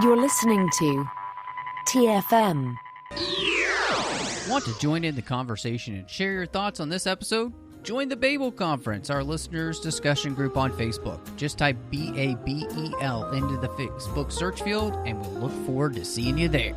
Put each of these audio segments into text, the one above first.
You're listening to TFM. Want to join in the conversation and share your thoughts on this episode? Join the Babel Conference, our listeners' discussion group on Facebook. Just type BABEL into the Facebook search field, and we'll look forward to seeing you there.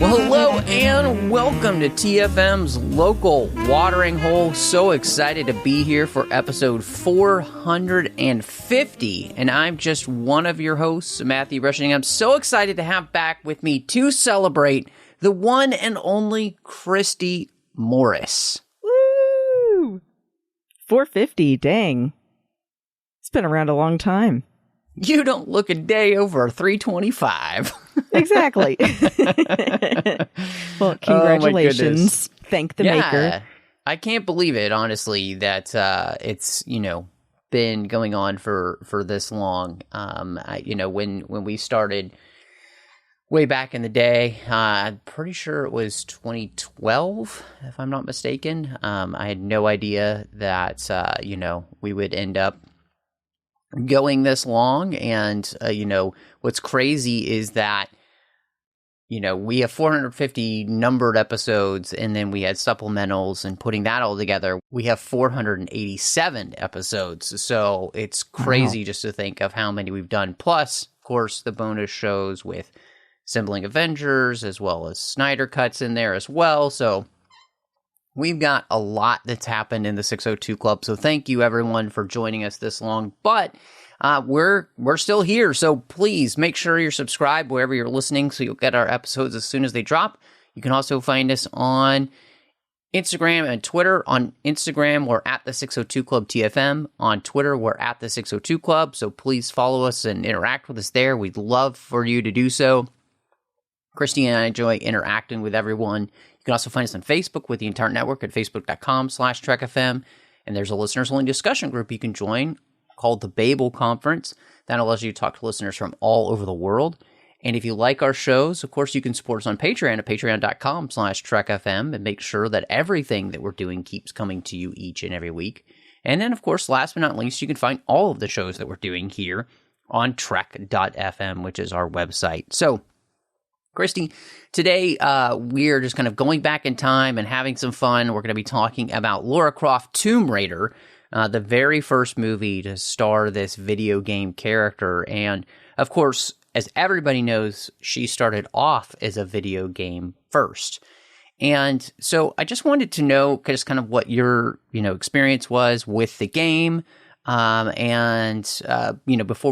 Well, hello and welcome to TFM's local watering hole. So excited to be here for episode 450. And I'm just one of your hosts, Matthew Rushing. I'm so excited to have back with me to celebrate the one and only Christy Morris. Woo! 450, dang. It's been around a long time. You don't look a day over 325. Exactly. Well, congratulations. Thank the maker. I can't believe it, honestly, that it's, been going on for this long. When we started way back in the day, I'm pretty sure it was 2012, if I'm not mistaken. I had no idea that, we would end up going this long. And, what's crazy is that, we have 450 numbered episodes, and then we had supplementals, and putting that all together, we have 487 episodes. So it's crazy just to think of how many we've done. Plus, of course, the bonus shows with Assembling Avengers, as well as Snyder Cuts in there as well. So we've got a lot that's happened in the 602 Club. So thank you, everyone, for joining us this long. But we're still here, so please make sure you're subscribed wherever you're listening so you'll get our episodes as soon as they drop. You can also find us on Instagram and Twitter. On Instagram, we're at the 602 Club TFM. On Twitter, we're at the 602 Club, so please follow us and interact with us there. We'd love for you to do so. Christy and I enjoy interacting with everyone. You can also find us on Facebook with the entire network at facebook.com/TrekFM, and there's a listeners-only discussion group you can join called the Babel Conference. That allows you to talk to listeners from all over the world. And if you like our shows, of course, you can support us on Patreon at patreon.com/TrekFM and make sure that everything that we're doing keeps coming to you each and every week. And then, of course, last but not least, you can find all of the shows that we're doing here on Trek.fm, which is our website. So, Christy, today we're just kind of going back in time and having some fun. We're going to be talking about Lara Croft Tomb Raider, the very first movie to star this video game character. And, of course, as everybody knows, she started off as a video game first. And so I just wanted to know just kind of what your, experience was with the game. Before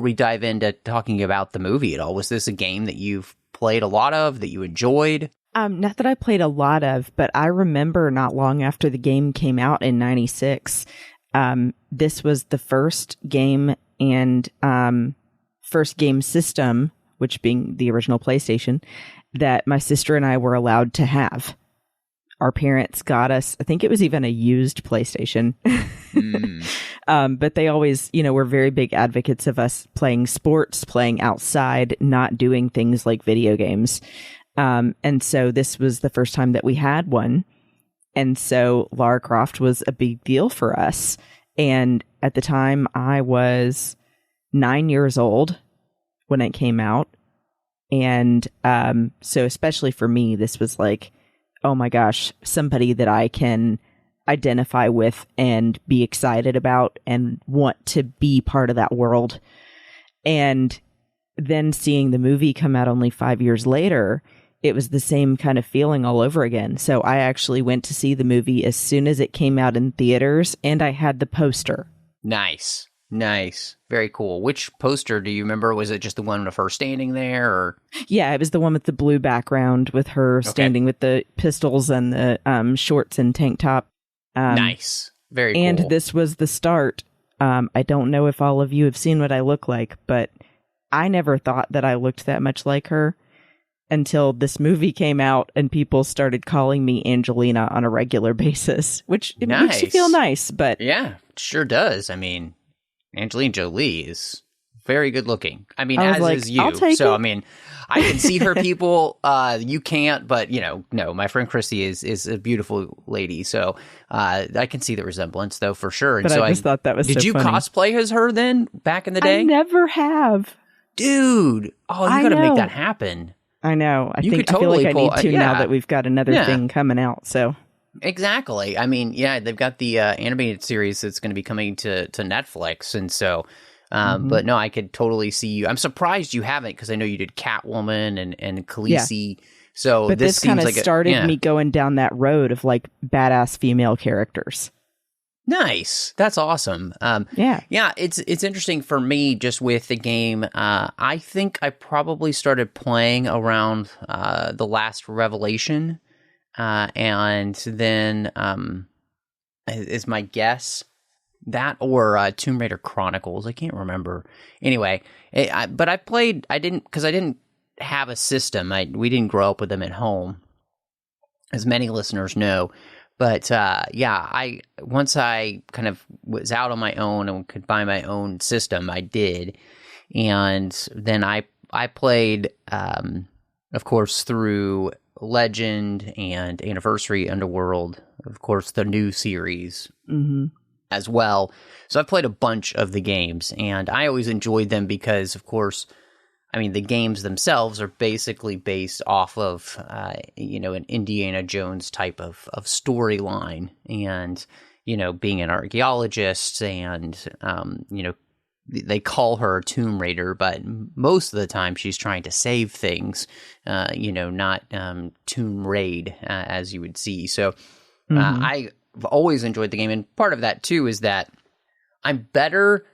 we dive into talking about the movie at all, was this a game that you've played a lot of, that you enjoyed? Not that I played a lot of, but I remember not long after the game came out in 96, this was the first game and first game system, which being the original PlayStation, that my sister and I were allowed to have. Our parents got us, I think it was even a used PlayStation. But they always, were very big advocates of us playing sports, playing outside, not doing things like video games. And so this was the first time that we had one. And so Lara Croft was a big deal for us. And at the time, I was 9 years old when it came out. And so especially for me, this was like, oh my gosh, somebody that I can identify with and be excited about and want to be part of that world. And then seeing the movie come out only 5 years later, it was the same kind of feeling all over again. So I actually went to see the movie as soon as it came out in theaters, and I had the poster. Nice. Very cool. Which poster do you remember? Was it just the one of her standing there? Or? Yeah, it was the one with the blue background with her standing with the pistols and the shorts and tank top. Nice. Very cool. And this was the start. I don't know if all of you have seen what I look like, but I never thought that I looked that much like her until this movie came out and people started calling me Angelina on a regular basis, which it makes you feel nice. But yeah, it sure does. I mean, Angelina Jolie is very good looking. I mean, I was as like, is you. I'll take So, it. I mean, I can see her people. You can't, but, you know, no, my friend Christy is a beautiful lady. So I can see the resemblance, though, for sure. And But so I just thought that was did so you funny. cosplay as her then back in the day? I never have. Dude. Oh, you got to make that happen. I know. I You think could I feel like totally I need to yeah. now that we've got another Yeah. thing coming out. So Exactly. I mean, yeah, they've got the animated series that's going to be coming to Netflix, and so. But no, I could totally see you. I'm surprised you haven't, because I know you did Catwoman and Khaleesi. So but this kind seems of like started me going down that road of like badass female characters. Nice. That's awesome. Yeah. It's interesting for me just with the game. I think I probably started playing around the last Revelation, and then is my guess. That or Tomb Raider Chronicles. I can't remember. Anyway, but I played. I didn't have a system. We didn't grow up with them at home, as many listeners know. But once I kind of was out on my own and could buy my own system, I did, and then I played, of course, through Legend and Anniversary Underworld, of course, the new series. Mm-hmm. As well. So I've played a bunch of the games, and I always enjoyed them because, of course, I mean, the games themselves are basically based off of, an Indiana Jones type of storyline, and, being an archaeologist, and, they call her a Tomb Raider, but most of the time she's trying to save things, not Tomb Raid, as you would see. So I've always enjoyed the game, and part of that too is that I'm better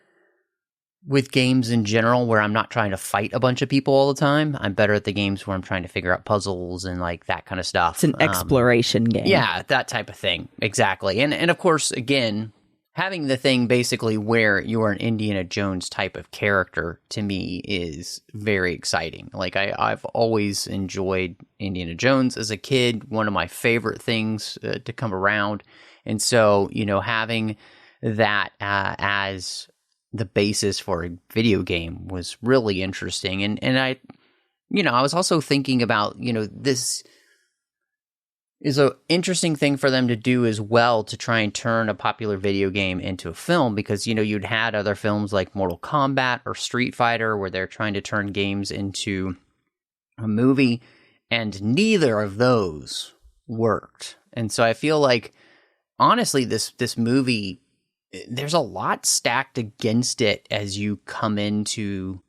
with games in general where I'm not trying to fight a bunch of people all the time. I'm better at the games where I'm trying to figure out puzzles and like that kind of stuff. It's an exploration game. Yeah, that type of thing. Exactly. And of course, again, having the thing basically where you are an Indiana Jones type of character to me is very exciting. Like I've always enjoyed Indiana Jones as a kid, one of my favorite things to come around. And so, having that as the basis for a video game was really interesting. And I was also thinking about, this is an interesting thing for them to do as well, to try and turn a popular video game into a film, because, you'd had other films like Mortal Kombat or Street Fighter where they're trying to turn games into a movie, and neither of those worked. And so I feel like, honestly, this movie, there's a lot stacked against it as you come into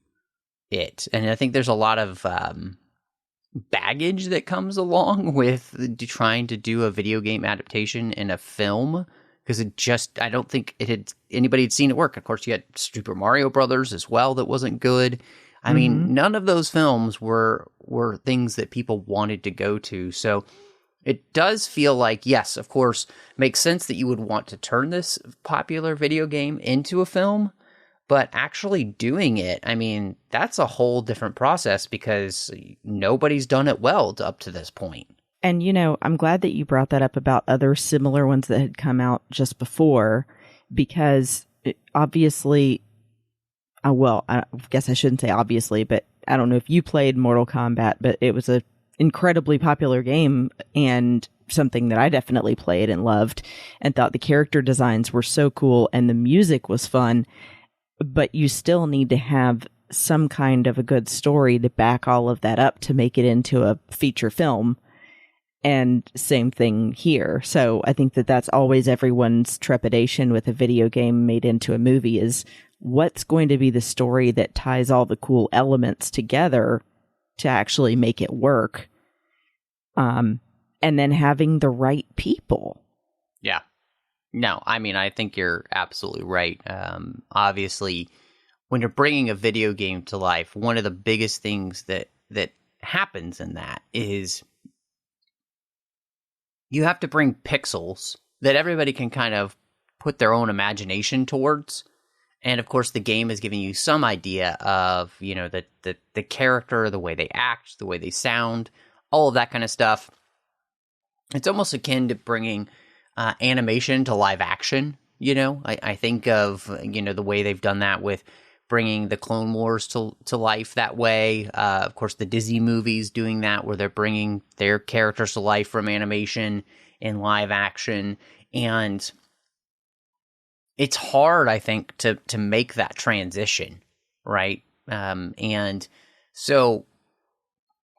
it. And I think there's a lot of baggage that comes along with trying to do a video game adaptation in a film, because I don't think anybody had seen it work. Of course, you had Super Mario Brothers as well that wasn't good. I mean, none of those films were things that people wanted to go to. So it does feel like, yes, of course, makes sense that you would want to turn this popular video game into a film, but actually doing it, I mean, that's a whole different process, because nobody's done it well up to this point. And, I'm glad that you brought that up about other similar ones that had come out just before, because obviously, I guess I shouldn't say obviously, but I don't know if you played Mortal Kombat, but it was a incredibly popular game, and something that I definitely played and loved, and thought the character designs were so cool and the music was fun. But you still need to have some kind of a good story to back all of that up to make it into a feature film. And same thing here. So I think that that's always everyone's trepidation with a video game made into a movie, is what's going to be the story that ties all the cool elements together to actually make it work. And then having the right people. Yeah. No, I mean, I think you're absolutely right. Obviously, when you're bringing a video game to life, one of the biggest things that happens in that is you have to bring pixels that everybody can kind of put their own imagination towards. And of course, the game is giving you some idea of, the character, the way they act, the way they sound, all of that kind of stuff. It's almost akin to bringing animation to live action. I think of, the way they've done that with bringing the Clone Wars to life that way. Of course, the Disney movies doing that, where they're bringing their characters to life from animation in live action. And it's hard, I think, to make that transition, right? And so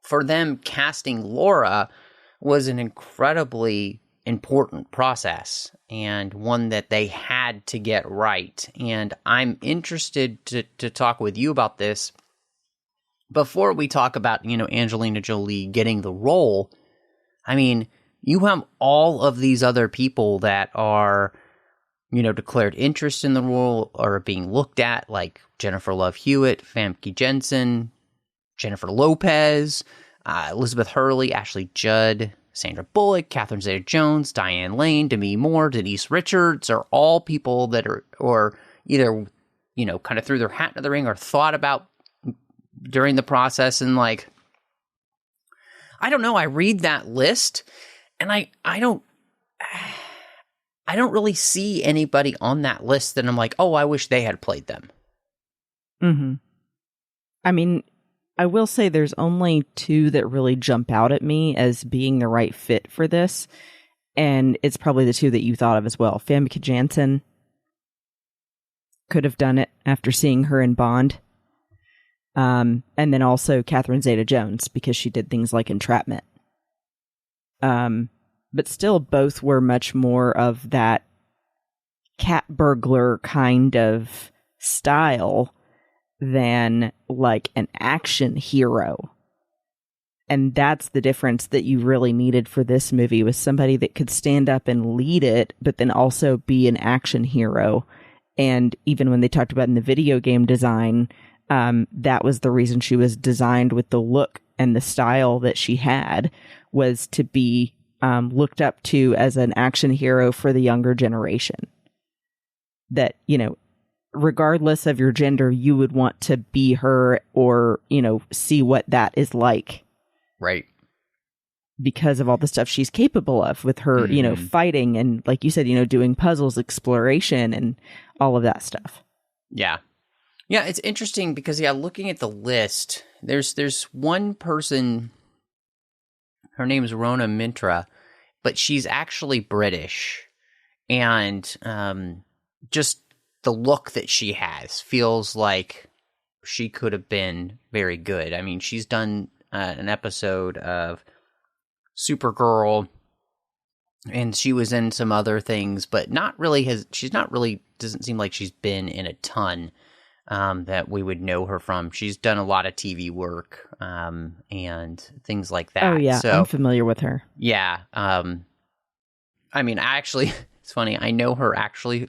for them, casting Laura was an incredibly important process, and one that they had to get right. And I'm interested to talk with you about this before we talk about, Angelina Jolie getting the role. I mean, you have all of these other people that are, declared interest in the role or being looked at, like Jennifer Love Hewitt, Famke Jensen, Jennifer Lopez, Elizabeth Hurley, Ashley Judd, Sandra Bullock, Catherine Zeta-Jones, Diane Lane, Demi Moore, Denise Richards are all people that are either, kind of threw their hat into the ring or thought about during the process. And I don't know, I read that list and I don't really see anybody on that list that I'm like, oh, I wish they had played them. Mm-hmm. I mean, I will say there's only two that really jump out at me as being the right fit for this. And it's probably the two that you thought of as well. Famke Janssen could have done it after seeing her in Bond. And then also Catherine Zeta-Jones, because she did things like Entrapment. But still, both were much more of that cat burglar kind of style than like an action hero. And that's the difference that you really needed for this movie, was somebody that could stand up and lead it, but then also be an action hero. And even when they talked about in the video game design, that was the reason she was designed with the look and the style that she had, was to be looked up to as an action hero for the younger generation. That, regardless of your gender, you would want to be her or, see what that is like. Right. Because of all the stuff she's capable of with her, fighting and, like you said, doing puzzles, exploration, and all of that stuff. Yeah. Yeah, it's interesting because, looking at the list, there's one person, her name is Rona Mintra, but she's actually British. And just the look that she has feels like she could have been very good. I mean, she's done an episode of Supergirl, and she was in some other things, but doesn't seem like she's been in a ton that we would know her from. She's done a lot of TV work and things like that. Oh, yeah, so, I'm familiar with her. Yeah. I mean, it's funny, I know her actually.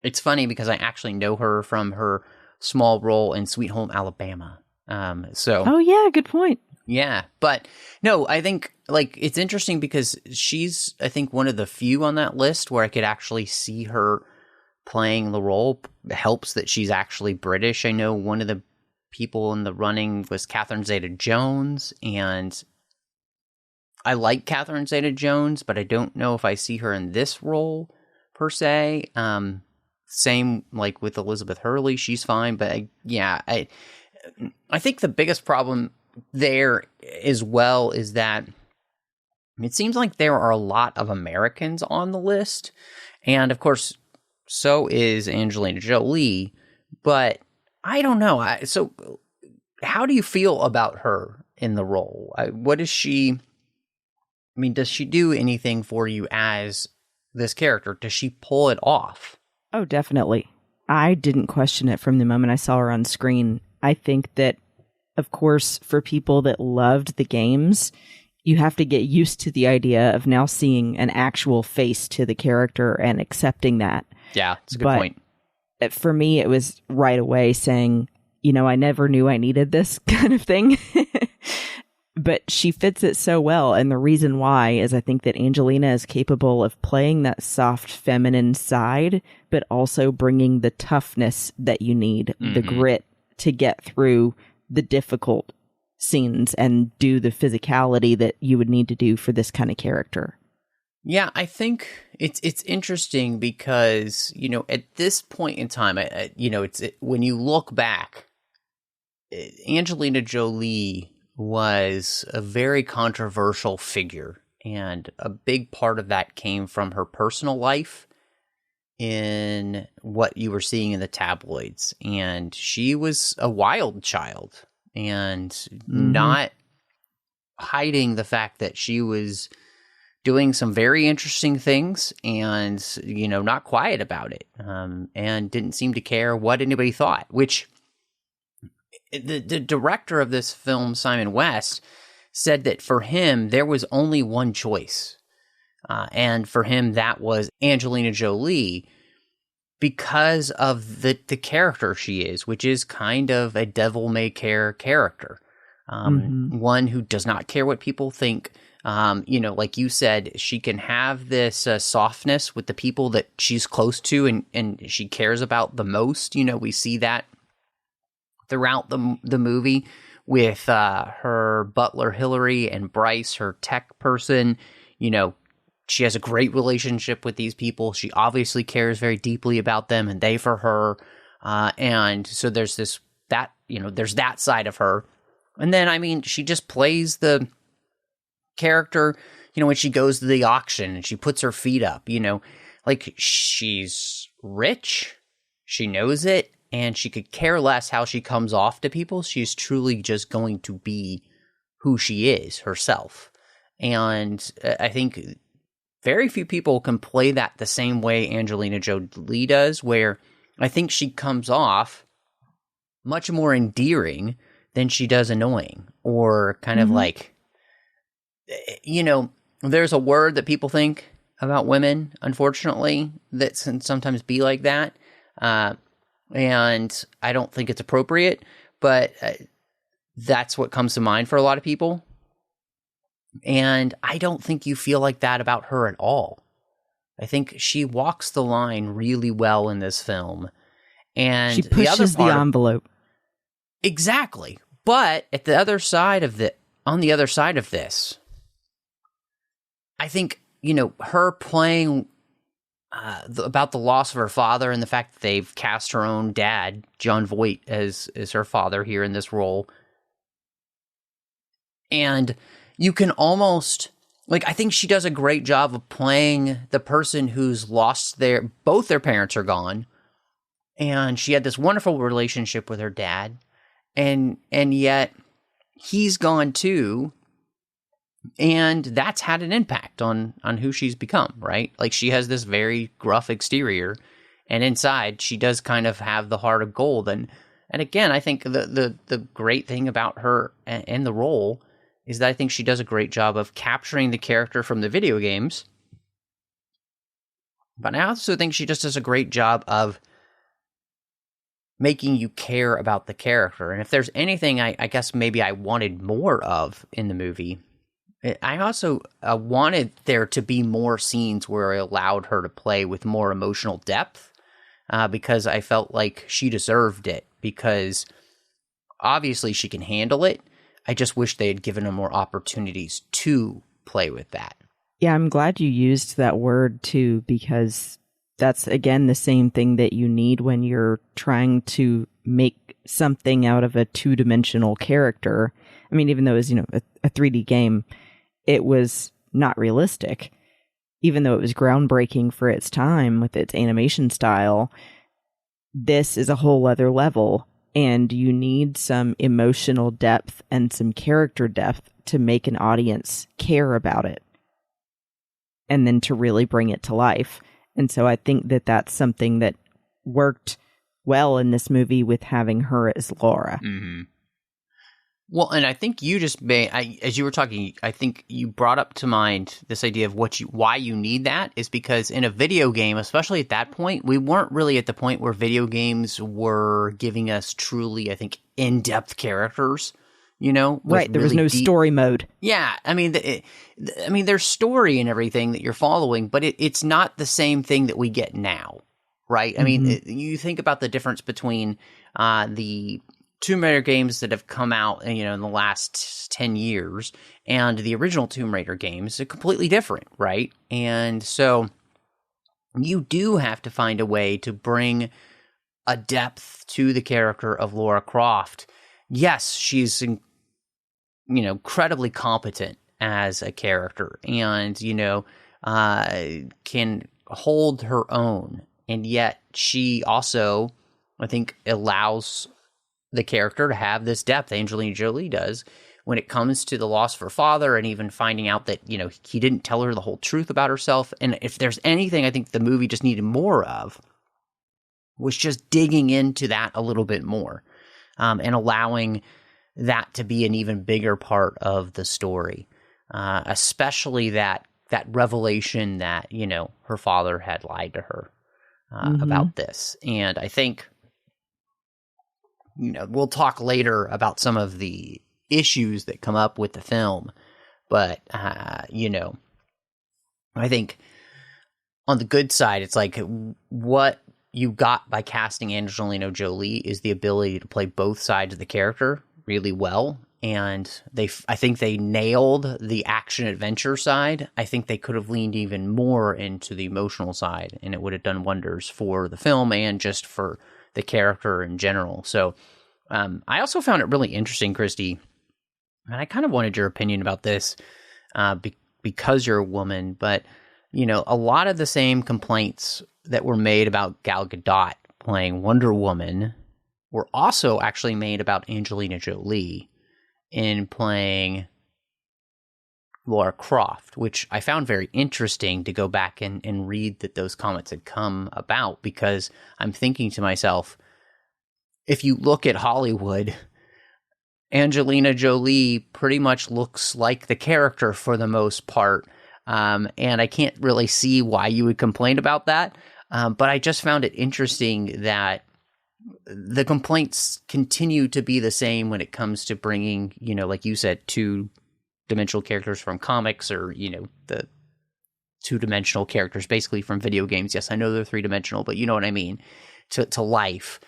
It's funny because I actually know her from her small role in Sweet Home Alabama. Oh, yeah, good point. Yeah, but no, I think it's interesting because she's, I think, one of the few on that list where I could actually see her playing the role. It helps that she's actually British. I know one of the people in the running was Catherine Zeta-Jones, and I like Catherine Zeta-Jones, but I don't know if I see her in this role per se. Same with Elizabeth Hurley, she's fine, but I think the biggest problem there as well is that it seems like there are a lot of Americans on the list, and of course, so is Angelina Jolie, but I don't know. So how do you feel about her in the role? What is she... I mean, does she do anything for you as this character? Does she pull it off? Oh, definitely. I didn't question it from the moment I saw her on screen. I think that, of course, for people that loved the games, you have to get used to the idea of now seeing an actual face to the character and accepting that. Yeah, it's a good point. For me, it was right away saying, I never knew I needed this kind of thing. But she fits it so well. And the reason why is I think that Angelina is capable of playing that soft feminine side, but also bringing the toughness that you need, the grit to get through the difficult scenes and do the physicality that you would need to do for this kind of character. Yeah, I think it's interesting because, at this point in time, when you look back, Angelina Jolie was a very controversial figure, and a big part of that came from her personal life in what you were seeing in the tabloids. And she was a wild child, and not hiding the fact that she was doing some very interesting things and, not quiet about it, and didn't seem to care what anybody thought, which the director of this film, Simon West, said that for him, there was only one choice. And for him, that was Angelina Jolie, because of the character she is, which is kind of a devil-may-care character. One who does not care what people think. Like you said, she can have this softness with the people that she's close to and she cares about the most. We see that throughout the movie with her butler Hillary and Bryce, her tech person. She has a great relationship with these people. She obviously cares very deeply about them and they for her. And so there's there's that side of her. And then, she just plays the character, when she goes to the auction and she puts her feet up, like she's rich, she knows it, and she could care less how she comes off to people. She's truly just going to be who she is herself. And I think very few people can play that the same way Angelina Jolie does, where I think she comes off much more endearing than she does annoying, or kind of like, there's a word that people think about women, unfortunately, that can sometimes be like that. And I don't think it's appropriate, but that's what comes to mind for a lot of people. And I don't think you feel like that about her at all. I think she walks the line really well in this film. And she pushes the envelope. Exactly. But on the other side of this, I think, her playing about the loss of her father and the fact that they've cast her own dad, John Voight, as her father here in this role. And you can almost, I think she does a great job of playing the person who's lost both their parents are gone. And she had this wonderful relationship with her dad. And yet he's gone too. And that's had an impact on who she's become, right? Like, she has this very gruff exterior, and inside she does kind of have the heart of gold. And again, I think the great thing about her and the role is that I think she does a great job of capturing the character from the video games. But I also think she just does a great job of making you care about the character. And if there's anything I guess maybe I wanted more of in the movie, I also wanted there to be more scenes where I allowed her to play with more emotional depth, because I felt like she deserved it, because obviously she can handle it. I just wish they had given her more opportunities to play with that. Yeah, I'm glad you used that word too, because that's, again, the same thing that you need when you're trying to make something out of a two-dimensional character. I mean, even though it was, a 3D game, it was not realistic. Even though it was groundbreaking for its time with its animation style, this is a whole other level, and you need some emotional depth and some character depth to make an audience care about it, and then to really bring it to life. And so I think that that's something that worked well in this movie with having her as Lara. Mm-hmm. Well, and I think you just as you were talking, I think you brought up to mind this idea of why you need that is because in a video game, especially at that point, we weren't really at the point where video games were giving us truly, I think, in-depth characters. Right? There was no story mode. Yeah, I mean, there's story and everything that you're following, but it's not the same thing that we get now, right? I mean, you think about the difference between the Tomb Raider games that have come out, in the last 10 years, and the original Tomb Raider games are completely different, right? And so you do have to find a way to bring a depth to the character of Lara Croft. Yes, she's incredibly competent as a character, and can hold her own, and yet she also, I think, allows the character to have this depth. Angelina Jolie does, when it comes to the loss of her father, and even finding out that he didn't tell her the whole truth about herself. And if there's anything I think the movie just needed more of, was just digging into that a little bit more, and allowing that to be an even bigger part of the story, especially that revelation that her father had lied to her about this. And I think we'll talk later about some of the issues that come up with the film, but I think on the good side, it's like what you got by casting Angelina Jolie is the ability to play both sides of the character really well. And I think they nailed the action adventure side. I think they could have leaned even more into the emotional side, and it would have done wonders for the film and just for the character in general. So I also found it really interesting, Christy, and I kind of wanted your opinion about this because you're a woman, but a lot of the same complaints that were made about Gal Gadot playing Wonder Woman were also actually made about Angelina Jolie in playing Lara Croft, which I found very interesting to go back and read that those comments had come about, because I'm thinking to myself, if you look at Hollywood, Angelina Jolie pretty much looks like the character for the most part, and I can't really see why you would complain about that, but I just found it interesting that the complaints continue to be the same when it comes to bringing, like you said, two-dimensional characters from comics, or, the two-dimensional characters basically from video games. Yes, I know they're three-dimensional, but you know what I mean, to life.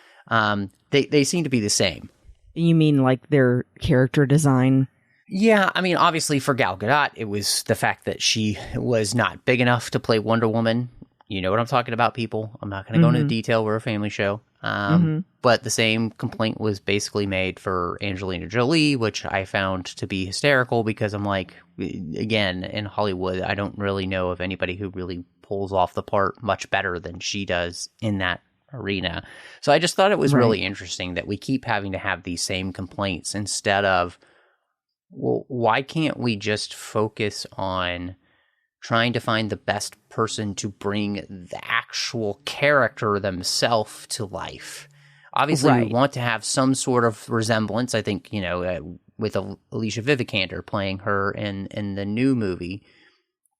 They seem to be the same. You mean like their character design? Yeah, I mean, obviously for Gal Gadot, it was the fact that she was not big enough to play Wonder Woman. You know what I'm talking about, people. I'm not going to go into detail. We're a family show. But the same complaint was basically made for Angelina Jolie, which I found to be hysterical, because I'm like, again, in Hollywood, I don't really know of anybody who really pulls off the part much better than she does in that arena. So I just thought it was really interesting that we keep having to have these same complaints, instead of, well, why can't we just focus on trying to find the best person to bring the actual character themselves to life? Obviously, we want to have some sort of resemblance. I think, with Alicia Vikander playing her in the new movie,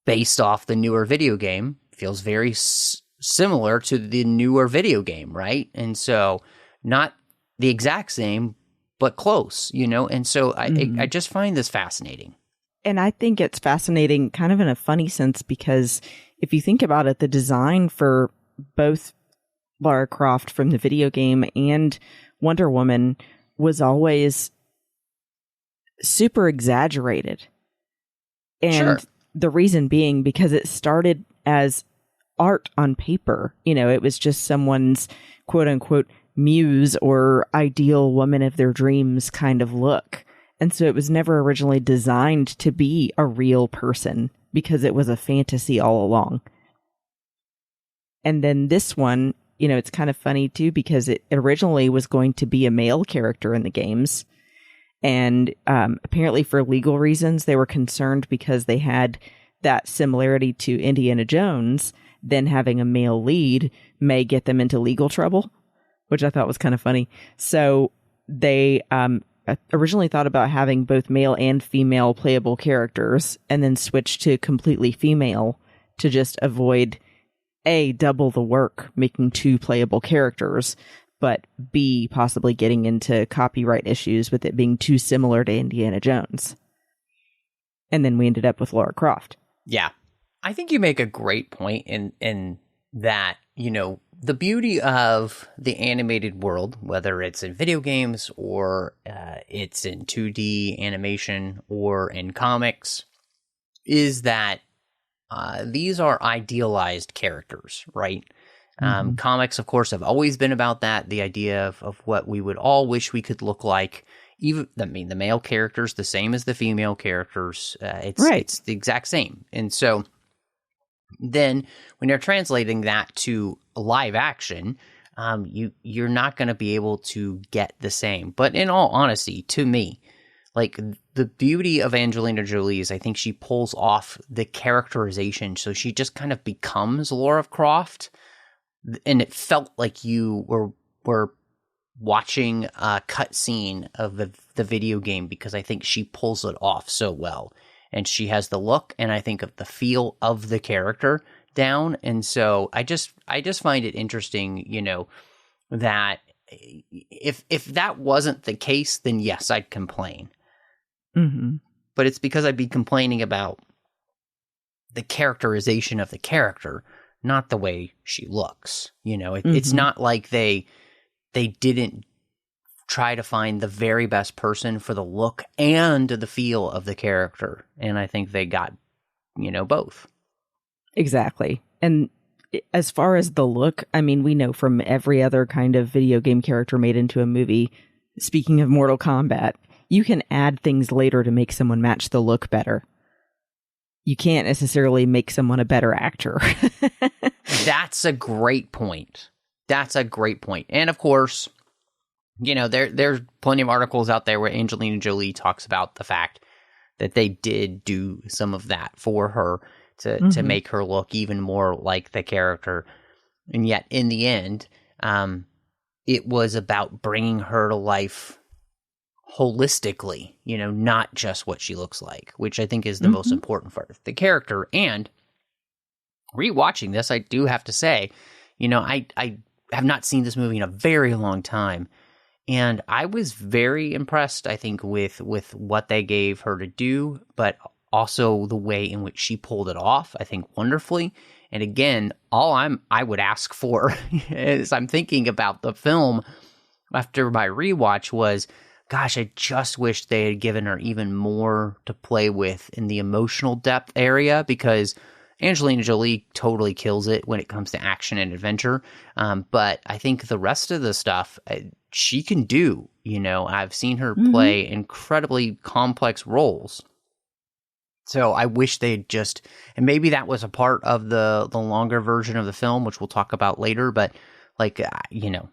based off the newer video game, feels very similar to the newer video game, right? And so, not the exact same, but close, And so I just find this fascinating. And I think it's fascinating kind of in a funny sense, because if you think about it, the design for both Lara Croft from the video game and Wonder Woman was always super exaggerated. And the reason being because it started as art on paper. It was just someone's quote unquote muse or ideal woman of their dreams kind of look. And so it was never originally designed to be a real person, because it was a fantasy all along. And then this one, it's kind of funny too, because it originally was going to be a male character in the games. And apparently for legal reasons, they were concerned, because they had that similarity to Indiana Jones, then having a male lead may get them into legal trouble, which I thought was kind of funny. So they originally thought about having both male and female playable characters, and then switched to completely female to just avoid A, double the work making two playable characters, but B, possibly getting into copyright issues with it being too similar to Indiana Jones. And then we ended up with Lara Croft. Yeah. I think you make a great point in that, the beauty of the animated world, whether it's in video games or it's in 2D animation or in comics, is that these are idealized characters, right? Comics, of course, have always been about that, the idea of what we would all wish we could look like. Even, I mean, the male characters, the same as the female characters. It's the exact same. And so then when you're translating that to live action, you're not going to be able to get the same. But in all honesty, to me, like, the beauty of Angelina Jolie is I think she pulls off the characterization. So she just kind of becomes Lara Croft. And it felt like you were watching a cutscene of the video game, because I think she pulls it off so well. And she has the look, and I think of the feel of the character down. And so I just find it interesting, you know, that if that wasn't the case, then yes, I'd complain. Mm-hmm. But it's because I'd be complaining about the characterization of the character, not the way she looks. You know, it's not like they didn't try to find the very best person for the look and the feel of the character. And I think they got, you know, both. Exactly. And as far as the look, I mean, we know from every other kind of video game character made into a movie, speaking of Mortal Kombat, you can add things later to make someone match the look better. You can't necessarily make someone a better actor. That's a great point. And of course, you know, there's plenty of articles out there where Angelina Jolie talks about the fact that they did do some of that for her to make her look even more like the character. And yet in the end, it was about bringing her to life holistically, you know, not just what she looks like, which I think is the most important part of the character. And rewatching this, I do have to say, you know, I have not seen this movie in a very long time, and I was very impressed, I think, with what they gave her to do, but also the way in which she pulled it off, I think, wonderfully. And again, all I would ask for as I'm thinking about the film after my rewatch was, gosh, I just wish they had given her even more to play with in the emotional depth area, because Angelina Jolie totally kills it when it comes to action and adventure. But I think the rest of the stuff she can do. You know, I've seen her play incredibly complex roles. So I wish they'd just, and maybe that was a part of the longer version of the film, which we'll talk about later. But like, you know,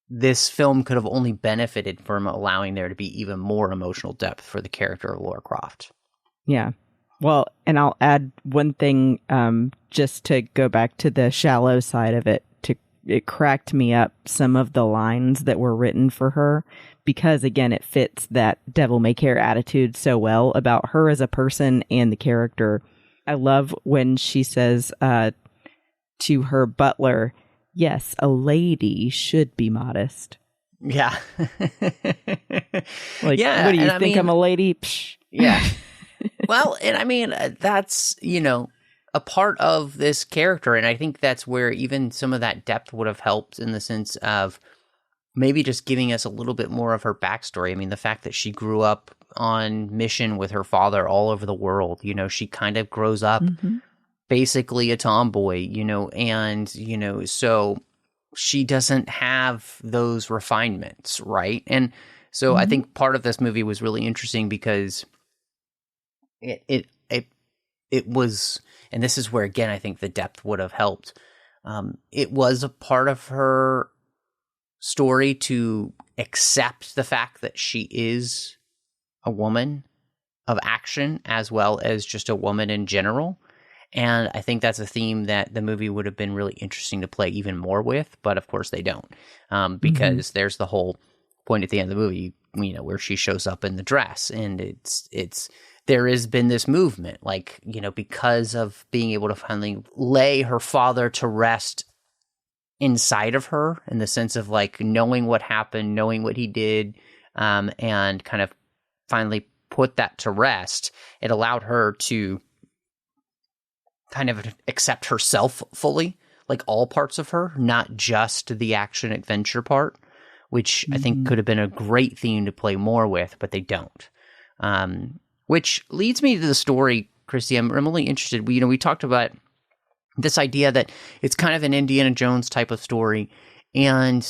this film could have only benefited from allowing there to be even more emotional depth for the character of Lara Croft. Yeah. Well, and I'll add one thing, just to go back to the shallow side of it. It cracked me up, some of the lines that were written for her, because again, it fits that devil may care attitude so well about her as a person and the character. I love when she says to her butler, "Yes, a lady should be modest." Yeah. Like, yeah, what do you think, I'm a lady? Psh. Yeah. Well, and I mean, that's, you know, a part of this character. And I think that's where even some of that depth would have helped, in the sense of maybe just giving us a little bit more of her backstory. I mean, the fact that she grew up on mission with her father all over the world, you know, she kind of grows up basically a tomboy, you know, and, you know, so she doesn't have those refinements, right? And so I think part of this movie was really interesting because it was, and this is where, again, I think the depth would have helped. It was a part of her story to accept the fact that she is a woman of action, as well as just a woman in general. And I think that's a theme that the movie would have been really interesting to play even more with, but of course they don't, because there's the whole point at the end of the movie, you know, where she shows up in the dress, and it's there has been this movement, like, you know, because of being able to finally lay her father to rest inside of her, in the sense of like knowing what happened, knowing what he did, and kind of finally put that to rest. It allowed her to kind of accept herself fully. like all parts of her, not just the action adventure part, which I think could have been a great theme to play more with, but they don't. Which leads me to the story, Christy. I'm really interested. We talked about this idea that it's kind of an Indiana Jones type of story. And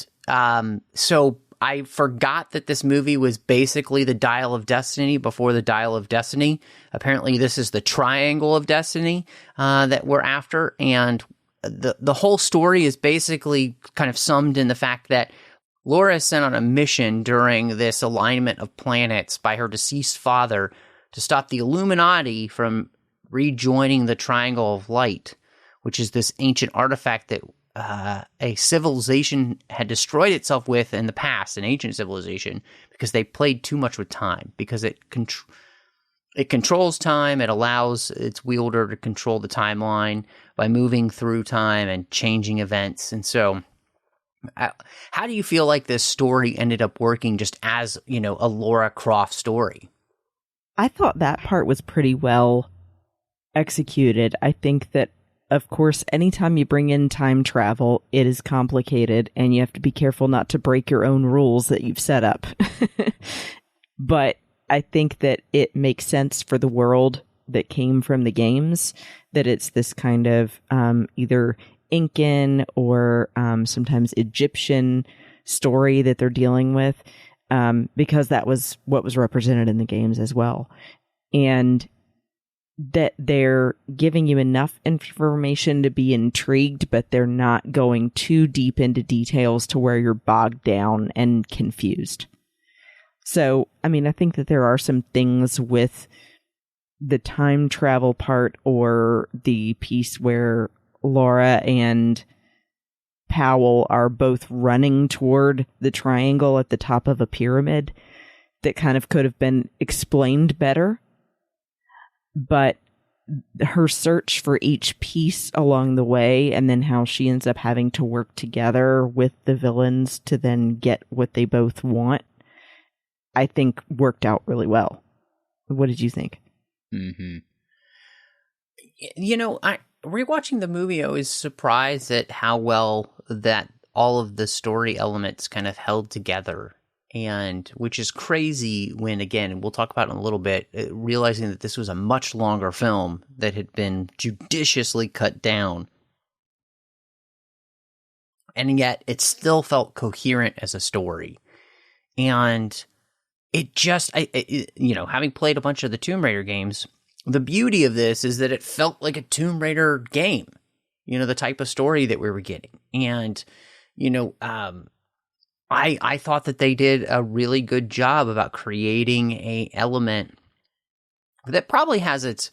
so I forgot that this movie was basically the Dial of Destiny before the Dial of Destiny. Apparently, this is the Triangle of Destiny that we're after. And the whole story is basically kind of summed in the fact that Laura is sent on a mission during this alignment of planets by her deceased father to stop the Illuminati from rejoining the Triangle of Light, which is this ancient artifact that a civilization had destroyed itself with in the past, an ancient civilization, because they played too much with time, because it controls time. It allows its wielder to control the timeline by moving through time and changing events. And so how do you feel like this story ended up working just as, a Lara Croft story? I thought that part was pretty well executed. I think that, of course, anytime you bring in time travel, it is complicated and you have to be careful not to break your own rules that you've set up. But I think that it makes sense for the world that came from the games, that it's this kind of either Incan or sometimes Egyptian story that they're dealing with, because that was what was represented in the games as well. And that they're giving you enough information to be intrigued, but they're not going too deep into details to where you're bogged down and confused. So, I mean, I think that there are some things with the time travel part, or the piece where Laura and Powell are both running toward the triangle at the top of a pyramid, that kind of could have been explained better. But her search for each piece along the way, and then how she ends up having to work together with the villains to then get what they both want, I think worked out really well. What did you think? Mm-hmm. Rewatching the movie, I was surprised at how well that all of the story elements kind of held together. And which is crazy when, again, we'll talk about it in a little bit, realizing that this was a much longer film that had been judiciously cut down. And yet it still felt coherent as a story. And it just, having played a bunch of the Tomb Raider games, the beauty of this is that it felt like a Tomb Raider game, the type of story that we were getting. And, I thought that they did a really good job about creating a element that probably has its,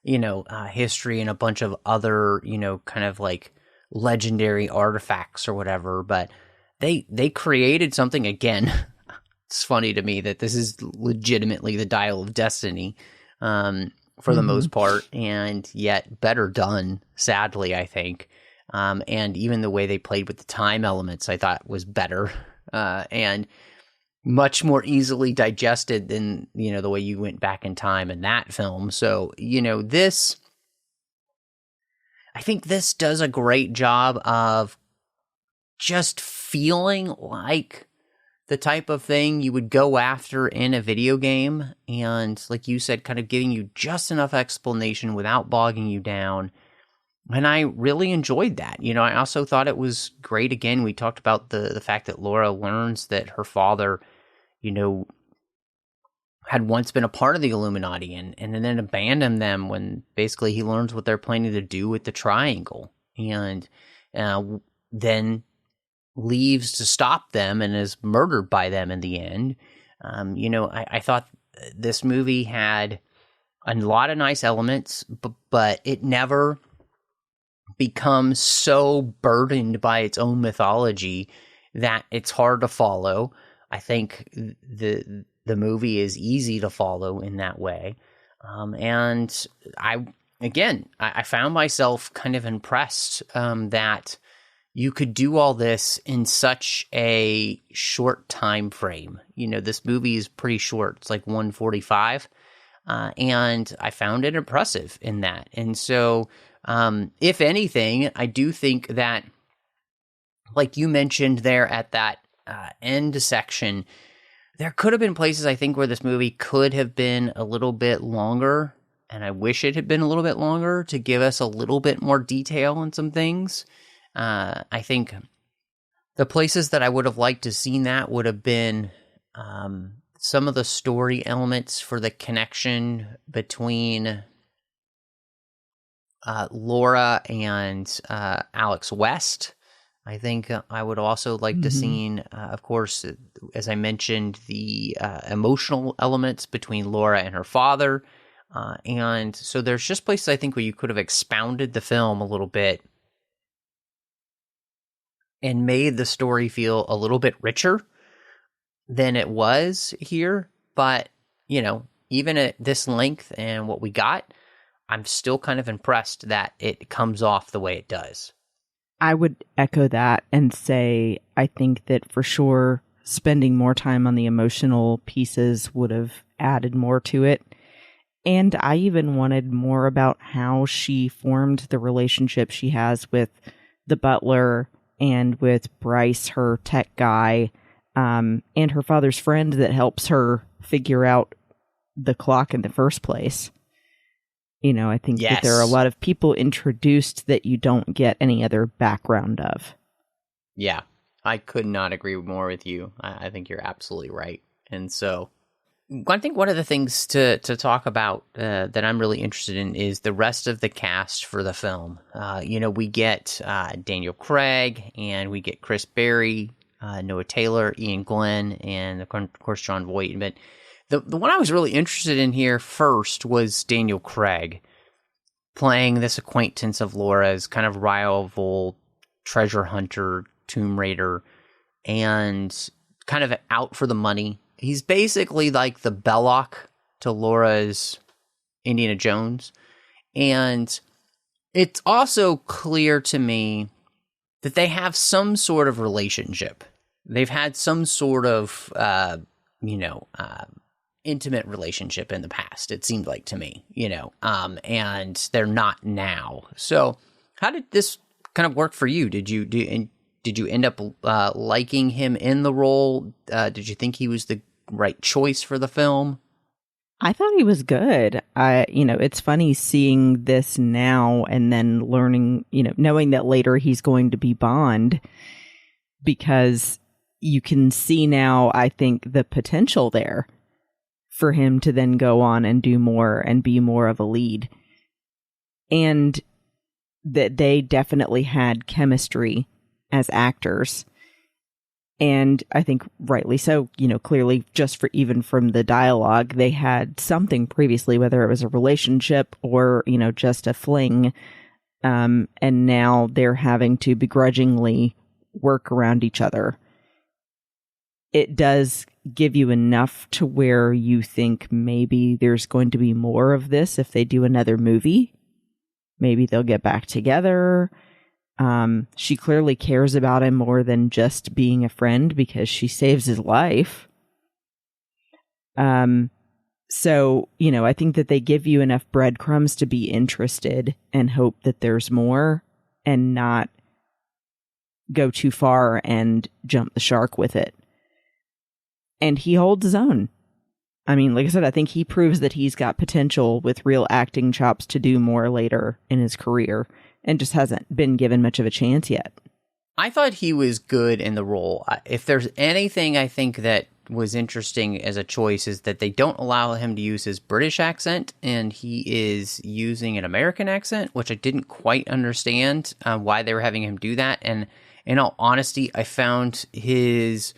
history in a bunch of other, kind of like legendary artifacts or whatever. But they created something, again. It's funny to me that this is legitimately the Dial of Destiny for the most part, and yet better done, sadly, I think. And even the way they played with the time elements, I thought was better. And much more easily digested than, the way you went back in time in that film. So, I think this does a great job of just feeling like the type of thing you would go after in a video game. And like you said, kind of giving you just enough explanation without bogging you down. And I really enjoyed that. I also thought it was great. Again, we talked about the fact that Laura learns that her father, had once been a part of the Illuminati and then abandoned them when basically he learns what they're planning to do with the Triangle. And then leaves to stop them and is murdered by them in the end. I thought this movie had a lot of nice elements, but it never becomes so burdened by its own mythology that it's hard to follow. I think the movie is easy to follow in that way. And I found myself kind of impressed that you could do all this in such a short time frame. This movie is pretty short. It's like 145. and I found it impressive in that. And so, if anything, I do think that, like you mentioned there at that end section, there could have been places, I think, where this movie could have been a little bit longer, and I wish it had been a little bit longer to give us a little bit more detail on some things. I think the places that I would have liked to seen that would have been some of the story elements for the connection between Laura and Alex West. I think I would also like to seen, of course, as I mentioned, the emotional elements between Laura and her father. And so there's just places I think where you could have expounded the film a little bit and made the story feel a little bit richer than it was here. But, even at this length and what we got, I'm still kind of impressed that it comes off the way it does. I would echo that and say I think that for sure spending more time on the emotional pieces would have added more to it. And I even wanted more about how she formed the relationship she has with the butler and with Bryce, her tech guy, and her father's friend that helps her figure out the clock in the first place. I think that there are a lot of people introduced that you don't get any other background of. Yeah, I could not agree more with you. I think you're absolutely right. And so I think one of the things to talk about that I'm really interested in is the rest of the cast for the film. We get Daniel Craig, and we get Chris Berry, Noah Taylor, Iain Glen, and of course John Voight. But the one I was really interested in here first was Daniel Craig playing this acquaintance of Laura's, kind of rival treasure hunter, Tomb Raider, and kind of out for the money. He's basically like the Belloc to Laura's Indiana Jones. And it's also clear to me that they have some sort of relationship. They've had some sort of, intimate relationship in the past, it seemed like to me, and they're not now. So how did this kind of work for you? Did you end up liking him in the role? Did you think he was the right choice for the film? I thought he was good. It's funny seeing this now and then learning, knowing that later he's going to be Bond, because you can see now, I think, the potential there for him to then go on and do more and be more of a lead. And that they definitely had chemistry as actors. And I think rightly so, clearly just even from the dialogue, they had something previously, whether it was a relationship or, just a fling. And now they're having to begrudgingly work around each other. It does give you enough to where you think maybe there's going to be more of this if they do another movie. Maybe they'll get back together. She clearly cares about him more than just being a friend because she saves his life. So, I think that they give you enough breadcrumbs to be interested and hope that there's more and not go too far and jump the shark with it. And he holds his own. I mean, like I said, I think he proves that he's got potential with real acting chops to do more later in his career and just hasn't been given much of a chance yet. I thought he was good in the role. If there's anything I think that was interesting as a choice is that they don't allow him to use his British accent, and he is using an American accent, which I didn't quite understand why they were having him do that. And in all honesty, I found his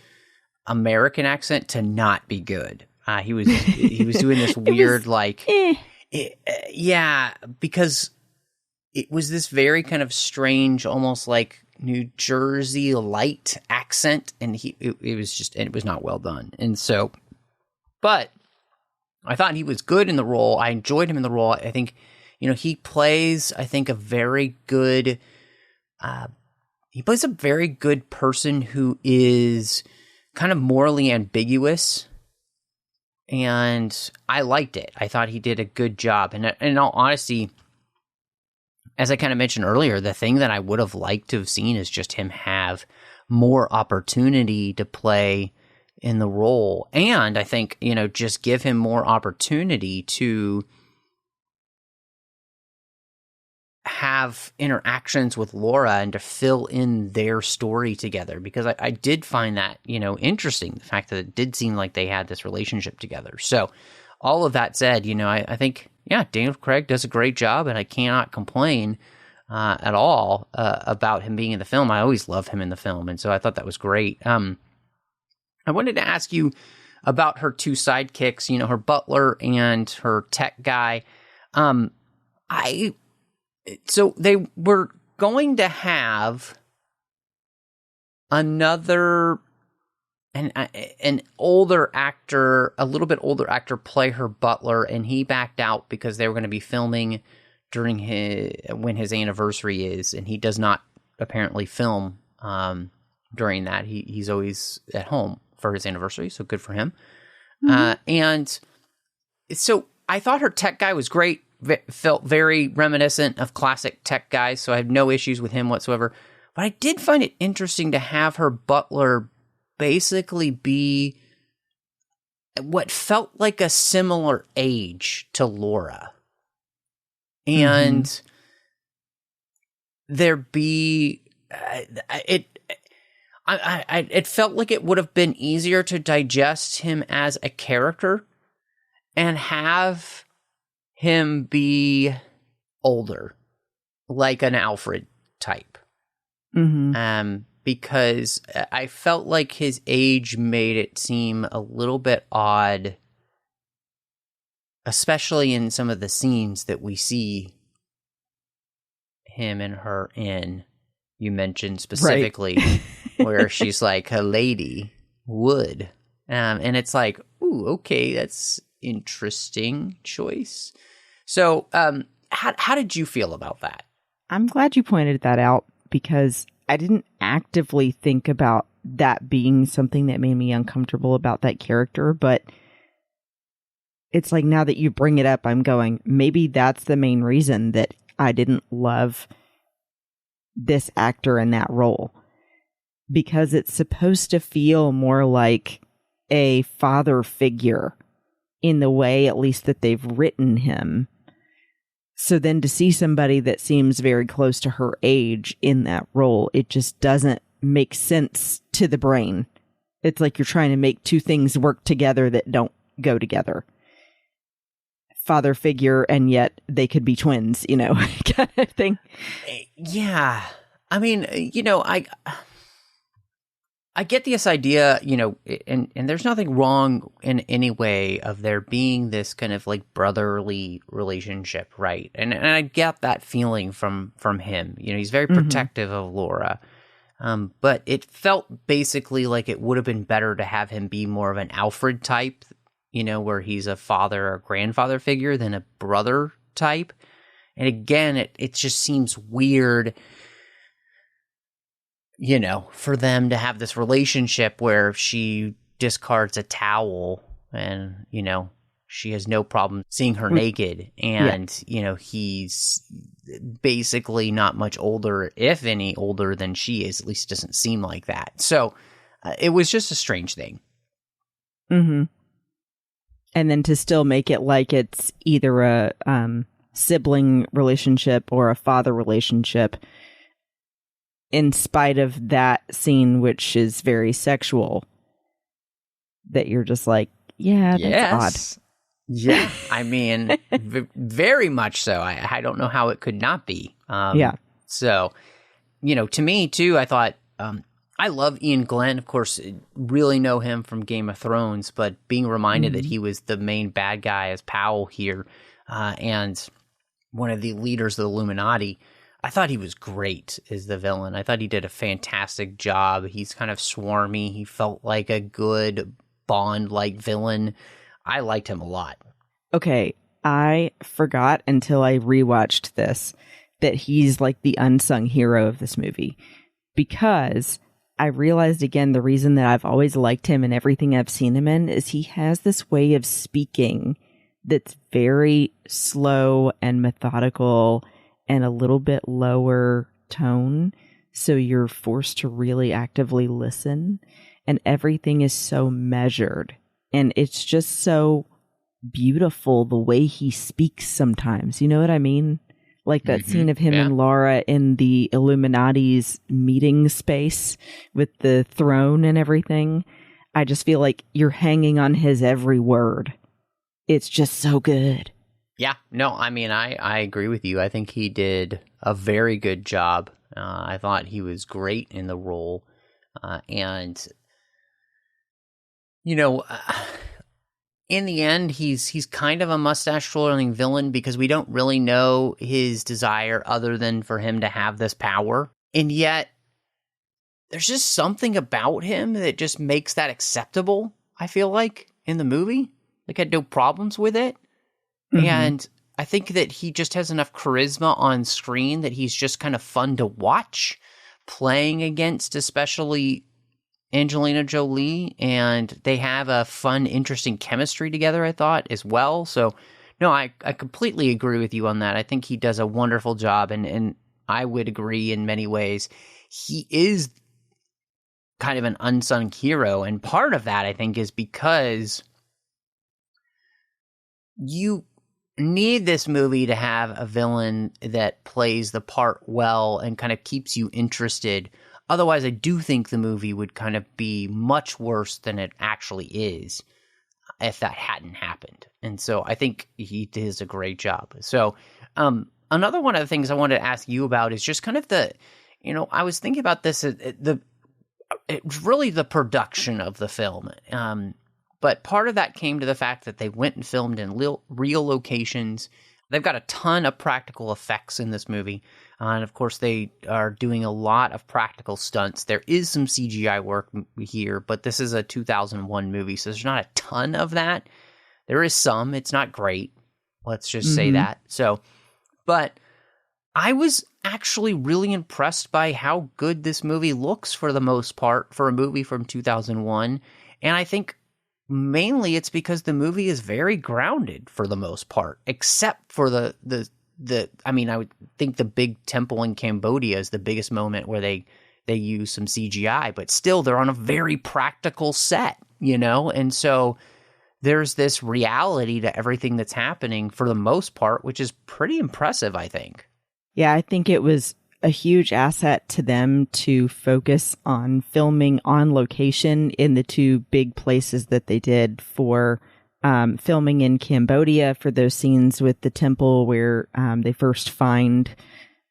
American accent to not be good. He was doing this weird because it was this very kind of strange, almost like New Jersey light accent, and it was not well done. And so, but I thought he was good in the role. I enjoyed him in the role. I think, he plays, a very good, he plays a very good person who is kind of morally ambiguous And I liked it. I thought he did a good job. And in all honesty, as I kind of mentioned earlier, the thing that I would have liked to have seen is just him have more opportunity to play in the role. And I think, just give him more opportunity to have interactions with Laura and to fill in their story together, because I did find that, interesting, the fact that it did seem like they had this relationship together. So all of that said, I think, Daniel Craig does a great job, and I cannot complain at all about him being in the film. I always love him in the film, and so I thought that was great. I wanted to ask you about her two sidekicks, her butler and her tech guy. So they were going to have another, an older actor, a little bit older actor, play her butler, and he backed out because they were going to be filming during when his anniversary is, and he does not apparently film during that. He's always at home for his anniversary, so good for him. Mm-hmm. And so I thought her tech guy was great. Felt very reminiscent of classic tech guys, so I have no issues with him whatsoever. But I did find it interesting to have her butler basically be what felt like a similar age to Laura. And there be... it felt like it would have been easier to digest him as a character and have him be older, like an Alfred type. Because I felt like his age made it seem a little bit odd, especially in some of the scenes that we see him and her in. You mentioned specifically where she's like a lady would. And it's like, ooh, okay, that's interesting choice. So, how did you feel about that? I'm glad you pointed that out, because I didn't actively think about that being something that made me uncomfortable about that character, but it's like, now that you bring it up, I'm going, maybe that's the main reason that I didn't love this actor in that role, because it's supposed to feel more like a father figure in the way, at least, that they've written him. So then to see somebody that seems very close to her age in that role, it just doesn't make sense to the brain. It's like you're trying to make two things work together that don't go together. Father figure, and yet they could be twins, kind of thing. Yeah. I mean, I get this idea, and there's nothing wrong in any way of there being this kind of like brotherly relationship, right? And I get that feeling from him. He's very protective of Laura. But it felt basically like it would have been better to have him be more of an Alfred type, where he's a father or grandfather figure, than a brother type. And again, it just seems weird, for them to have this relationship where she discards a towel and, she has no problem seeing her naked. And, he's basically not much older, if any older than she is. At least it doesn't seem like that. So it was just a strange thing. Mm-hmm. And then to still make it like it's either a sibling relationship or a father relationship, in spite of that scene, which is very sexual, that you're just like, yeah, that's odd. Yeah, I mean, very much so. I don't know how it could not be. So, to me, too, I thought, I love Iain Glen. Of course, really know him from Game of Thrones, but being reminded that he was the main bad guy as Powell here, and one of the leaders of the Illuminati, I thought he was great as the villain. I thought he did a fantastic job. He's kind of swarmy. He felt like a good Bond-like villain. I liked him a lot. Okay, I forgot until I rewatched this that he's like the unsung hero of this movie, because I realized again, the reason that I've always liked him and everything I've seen him in is he has this way of speaking that's very slow and methodical and a little bit lower tone. So you're forced to really actively listen, and everything is so measured, and it's just so beautiful the way he speaks sometimes. You know what I mean? Like that scene of him and Lara in the Illuminati's meeting space with the throne and everything. I just feel like you're hanging on his every word. It's just so good. Yeah, no, I mean, I agree with you. I think he did a very good job. I thought he was great in the role. And, you know, in the end, he's kind of a mustache-twirling villain because we don't really know his desire other than for him to have this power. And yet, there's just something about him that just makes that acceptable, I feel like, in the movie. Like, I had no problems with it. Mm-hmm. And I think that he just has enough charisma on screen that he's just kind of fun to watch, playing against especially Angelina Jolie, and they have a fun, interesting chemistry together, I thought, as well. So, no, I completely agree with you on that. I think he does a wonderful job, and I would agree in many ways. He is kind of an unsung hero, and part of that, I think, is because you need this movie to have a villain that plays the part well and kind of keeps you interested. Otherwise, I do think the movie would kind of be much worse than it actually is if that hadn't happened. And so I think he does a great job. So another one of the things I wanted to ask you about is just kind of I was thinking about this, it's really the production of the film. But part of that came to the fact that they went and filmed in real locations. They've got a ton of practical effects in this movie. And of course, they are doing a lot of practical stunts. There is some CGI work here, but this is a 2001 movie, so there's not a ton of that. There is some. It's not great. Let's just say that. So, but I was actually really impressed by how good this movie looks for the most part for a movie from 2001. And I think mainly it's because the movie is very grounded for the most part, except for I mean, I would think the big temple in Cambodia is the biggest moment where they use some CGI, but still they're on a very practical set, and so there's this reality to everything that's happening for the most part, which is pretty impressive, I think. Yeah, I think it was a huge asset to them to focus on filming on location in the two big places that they did for filming in Cambodia for those scenes with the temple where they first find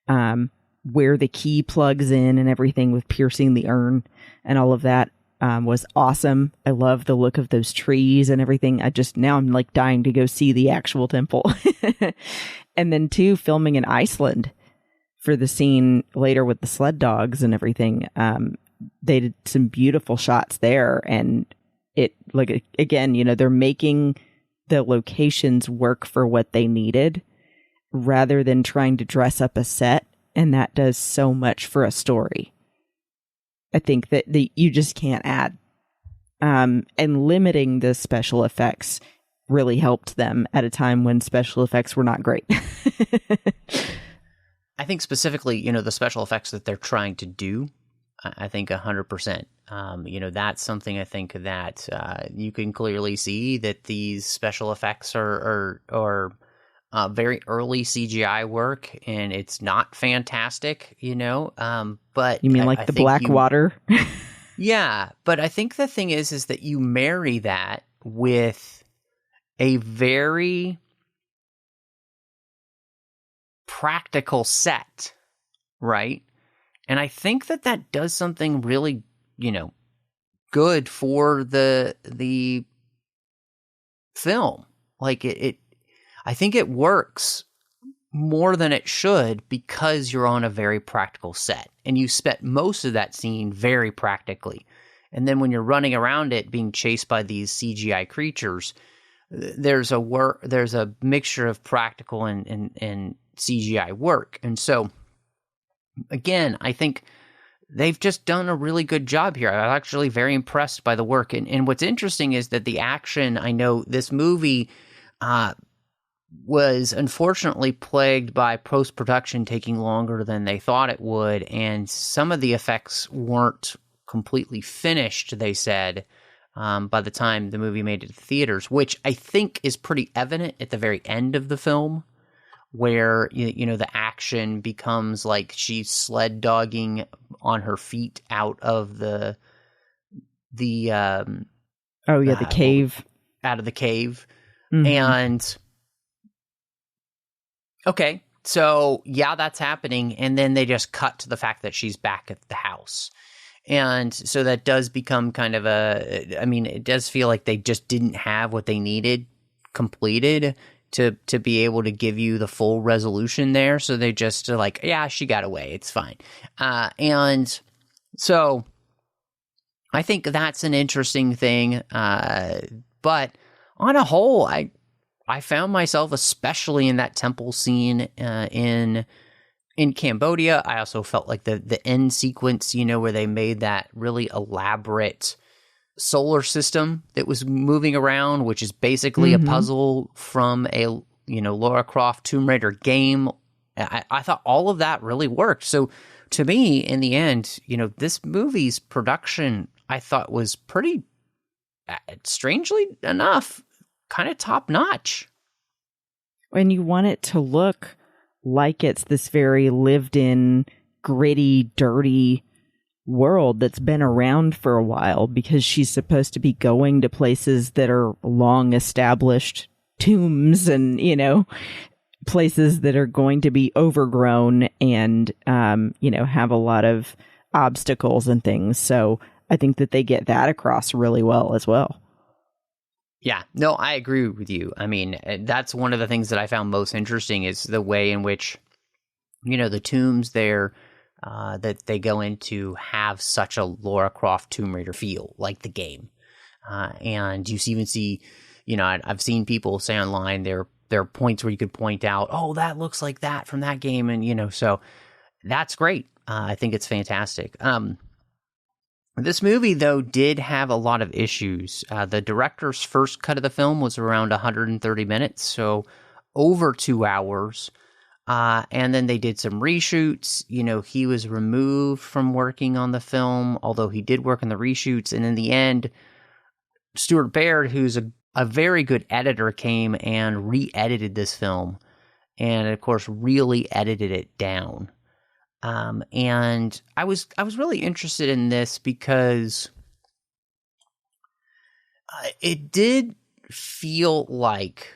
where the key plugs in and everything with piercing the urn and all of that was awesome. I love the look of those trees and everything. Now I'm like dying to go see the actual temple. And then two, filming in Iceland for the scene later with the sled dogs and everything. They did some beautiful shots there, and it, like, again, they're making the locations work for what they needed rather than trying to dress up a set. And that does so much for a story. I think that you just can't add. And limiting the special effects really helped them at a time when special effects were not great. I think specifically, the special effects that they're trying to do, I think 100%. That's something I think that you can clearly see that these special effects are very early CGI work, and it's not fantastic, but you mean like the black water? Yeah, but I think the thing is that you marry that with a very practical set, right? And I think that does something really, good for the film. Like I think it works more than it should because you're on a very practical set and you spent most of that scene very practically. And then when you're running around it being chased by these CGI creatures, there's a mixture of practical and CGI work. And so again, I think they've just done a really good job here. I'm actually very impressed by the work. And what's interesting is that the action, I know this movie was unfortunately plagued by post-production taking longer than they thought it would, and some of the effects weren't completely finished, they said, by the time the movie made it to theaters, which I think is pretty evident at the very end of the film, where the action becomes like she's sled dogging on her feet out of the cave. Out of the cave. Mm-hmm. And okay, so yeah, that's happening, and then they just cut to the fact that she's back at the house. And so that does become kind of it does feel like they just didn't have what they needed completed to be able to give you the full resolution there. So they just are like, yeah, she got away. It's fine. And so I think that's an interesting thing. But on a whole, I found myself, especially in that temple scene in Cambodia. I also felt like the end sequence, where they made that really elaborate solar system that was moving around, which is basically a puzzle from a Lara Croft Tomb Raider game. I thought all of that really worked. So to me, in the end, this movie's production, I thought, was pretty, strangely enough, kind of top notch. And you want it to look like it's this very lived in, gritty, dirty world that's been around for a while, because she's supposed to be going to places that are long established tombs and places that are going to be overgrown and have a lot of obstacles and things. So I think that they get that across really well as well. Yeah, no, I agree with you. I mean, that's one of the things that I found most interesting is the way in which the tombs there that they go into have such a Lara Croft Tomb Raider feel, like the game. And you even see, I've seen people say online there are points where you could point out, oh, that looks like that from that game. And, so that's great. I think it's fantastic. This movie, though, did have a lot of issues. The director's first cut of the film was around 130 minutes, so over 2 hours. And then they did some reshoots. He was removed from working on the film, although he did work on the reshoots. And in the end, Stuart Baird, who's a very good editor, came and re-edited this film. And, of course, really edited it down. And I was really interested in this because it did feel like,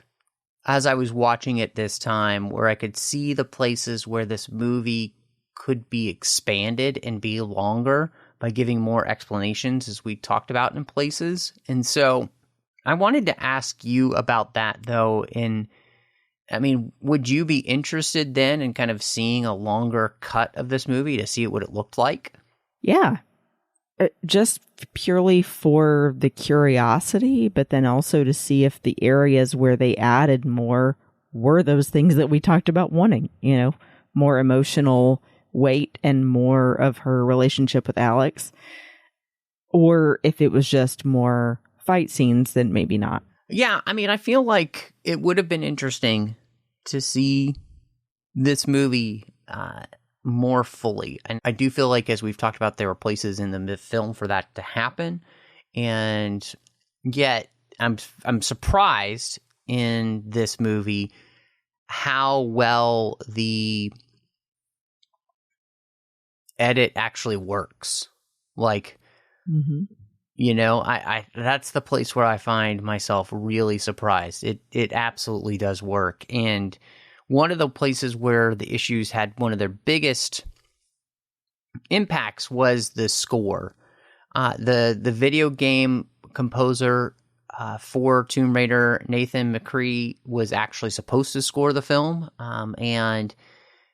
as I was watching it this time, where I could see the places where this movie could be expanded and be longer by giving more explanations, as we talked about in places. And so I wanted to ask you about that, though. Would you be interested then in kind of seeing a longer cut of this movie to see what it looked like? Yeah. Just purely for the curiosity, but then also to see if the areas where they added more were those things that we talked about wanting, more emotional weight and more of her relationship with Alex, or if it was just more fight scenes, then maybe not. Yeah, I feel like it would have been interesting to see this movie more fully. And I do feel like, as we've talked about, there were places in the film for that to happen. And yet, I'm surprised in this movie how well the edit actually works. Like, I that's the place where I find myself really surprised. It absolutely does work. And one of the places where the issues had one of their biggest impacts was the score. The video game composer for Tomb Raider, Nathan McCree, was actually supposed to score the film, and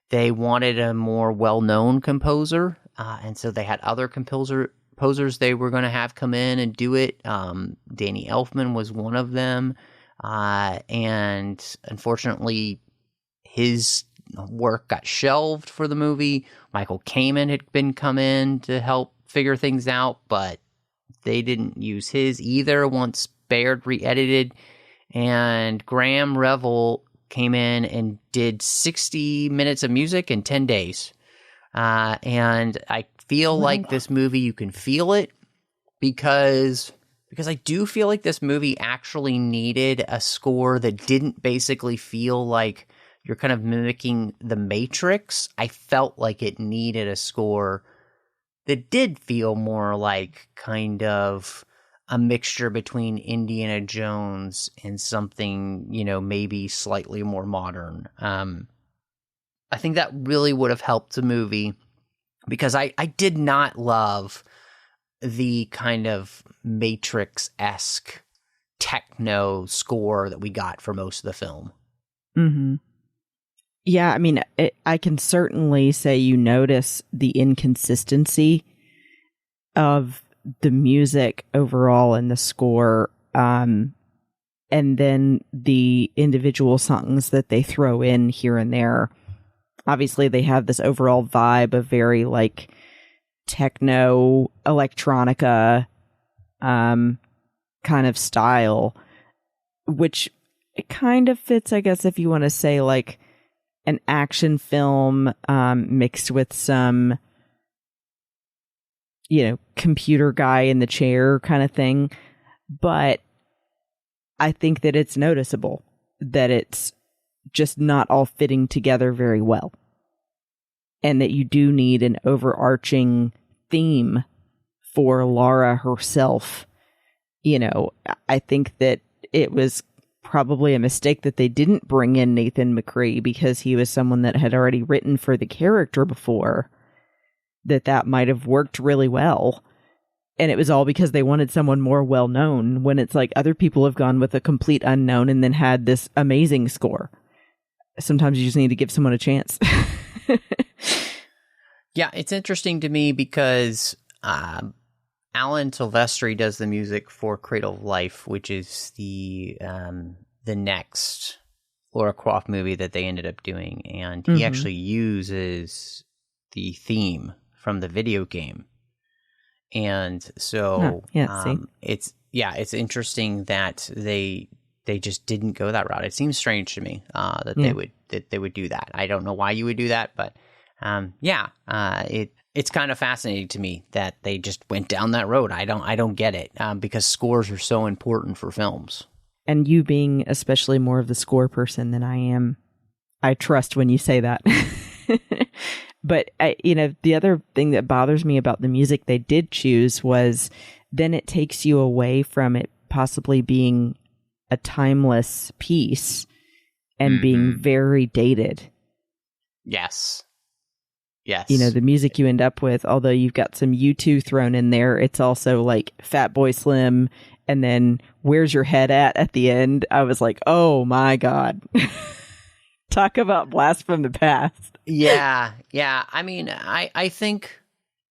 they wanted a more well-known composer, and so they had other composers they were going to have come in and do it. Danny Elfman was one of them, and unfortunately his work got shelved for the movie. Michael Kamen had been come in to help figure things out, but they didn't use his either once Baird re-edited. And Graham Revel came in and did 60 minutes of music in 10 days. And I feel like this movie, you can feel it because I do feel like this movie actually needed a score that didn't basically feel like you're kind of mimicking The Matrix. I felt like it needed a score that did feel more like kind of a mixture between Indiana Jones and something, maybe slightly more modern. I think that really would have helped the movie because I did not love the kind of Matrix-esque techno score that we got for most of the film. Mm-hmm. Yeah, I mean, I can certainly say you notice the inconsistency of the music overall in the score, and then the individual songs that they throw in here and there. Obviously, they have this overall vibe of very, like, techno, electronica kind of style, which it kind of fits, I guess, if you want to say, like, an action film mixed with some, computer guy in the chair kind of thing. But I think that it's noticeable that it's just not all fitting together very well. And that you do need an overarching theme for Lara herself. I think that it was probably a mistake that they didn't bring in Nathan McCree because he was someone that had already written for the character before. That might have worked really well. And it was all because they wanted someone more well-known when it's like other people have gone with a complete unknown and then had this amazing score. Sometimes you just need to give someone a chance. Yeah, it's interesting to me because Alan Silvestri does the music for Cradle of Life, which is the next Lara Croft movie that they ended up doing, and he actually uses the theme from the video game, and so it's interesting that they just didn't go that route. It seems strange to me that they would do that. I don't know why you would do that, but it's kind of fascinating to me that they just went down that road. I don't get it because scores are so important for films. And you being especially more of the score person than I am, I trust when you say that. But the other thing that bothers me about the music they did choose was then it takes you away from it possibly being a timeless piece and being very dated. Yes. The music you end up with, although you've got some U2 thrown in there, it's also like Fatboy Slim and then Where's Your Head at the end. I was like, oh my God. Talk about blast from the past. Yeah. I mean, I think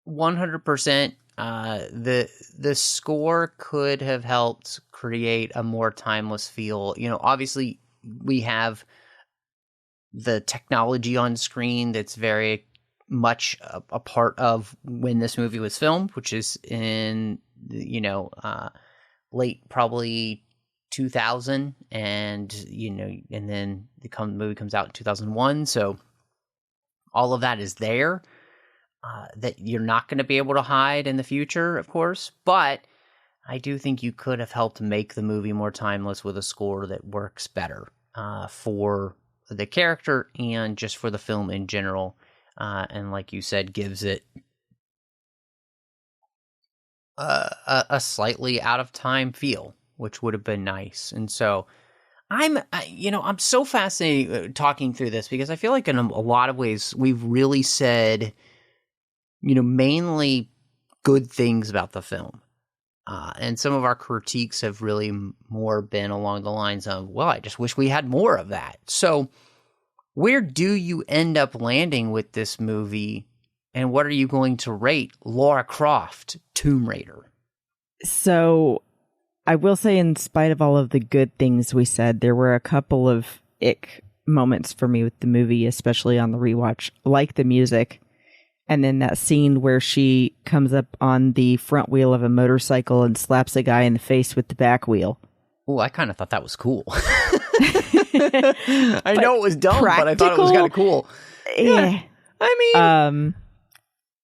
100% the score could have helped create a more timeless feel. Obviously we have the technology on screen that's very much a part of when this movie was filmed, which is in, late probably 2000, and then the movie comes out in 2001. So all of that is there that you're not going to be able to hide in the future, of course. But I do think you could have helped make the movie more timeless with a score that works better for the character and just for the film in general. And like you said, gives it a slightly out of time feel, which would have been nice. And so I'm so fascinated talking through this because I feel like in a lot of ways we've really said, mainly good things about the film. And some of our critiques have really more been along the lines of, well, I just wish we had more of that. So where do you end up landing with this movie, and what are you going to rate Lara Croft, Tomb Raider? So I will say, in spite of all of the good things we said, there were a couple of ick moments for me with the movie, especially on the rewatch, like the music. And then that scene where she comes up on the front wheel of a motorcycle and slaps a guy in the face with the back wheel. Oh, I kind of thought that was cool. I know it was dumb, but I thought it was kind of cool. Yeah. I mean...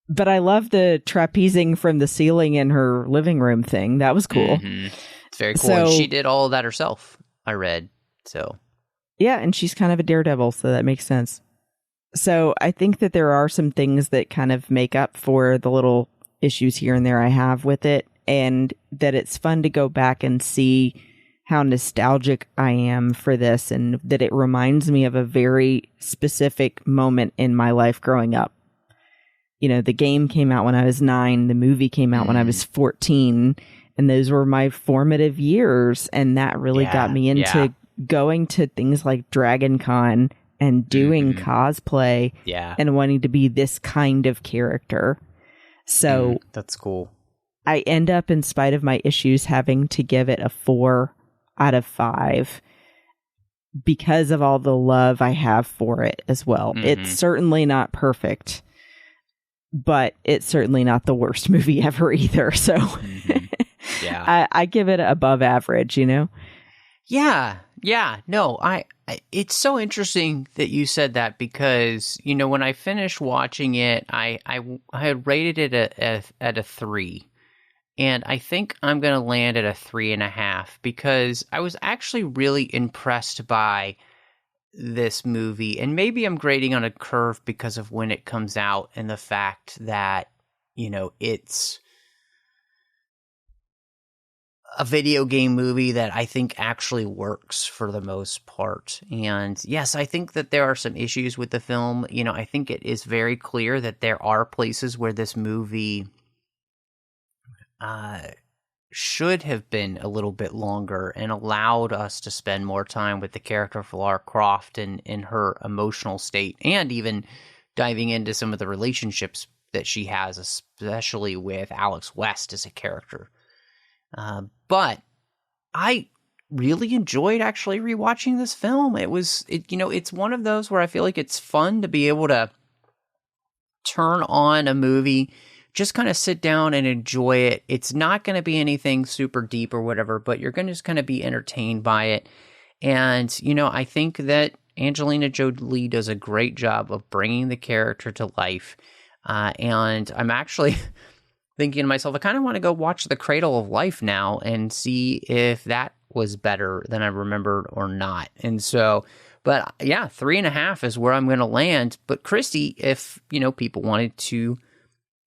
but I love the trapezing from the ceiling in her living room thing. That was cool. Mm-hmm. It's very cool. And she did all of that herself, I read. So yeah, and she's kind of a daredevil, so that makes sense. So I think that there are some things that kind of make up for the little issues here and there I have with it, and that it's fun to go back and see how nostalgic I am for this, and that it reminds me of a very specific moment in my life growing up. You know, the game came out when I was 9, the movie came out when I was 14, and those were my formative years, and that really got me into going to things like Dragon Con and doing cosplay and wanting to be this kind of character. So that's cool. I end up, in spite of my issues, having to give it a 4 out of 5 because of all the love I have for it as well. It's certainly not perfect, but it's certainly not the worst movie ever either. So I give it above average, you know? Yeah. No, it's so interesting that you said that because, you know, when I finished watching it, I had rated it at a 3. And I think I'm going to land at a 3.5 because I was actually really impressed by this movie. And maybe I'm grading on a curve because of when it comes out and the fact that, you know, it's a video game movie that I think actually works for the most part. And yes, I think that there are some issues with the film. You know, I think it is very clear that there are places where this movie should have been a little bit longer and allowed us to spend more time with the character of Lara Croft and in her emotional state, and even diving into some of the relationships that she has, especially with Alex West as a character. But I really enjoyed actually rewatching this film. It's one of those where I feel like it's fun to be able to turn on a movie, just kind of sit down and enjoy it. It's not going to be anything super deep or whatever, but you're going to just kind of be entertained by it. And, you know, I think that Angelina Jolie does a great job of bringing the character to life. And I'm actually thinking to myself, I kind of want to go watch The Cradle of Life now and see if that was better than I remembered or not. And so, but yeah, 3.5 is where I'm going to land. But Christy, if, you know, people wanted to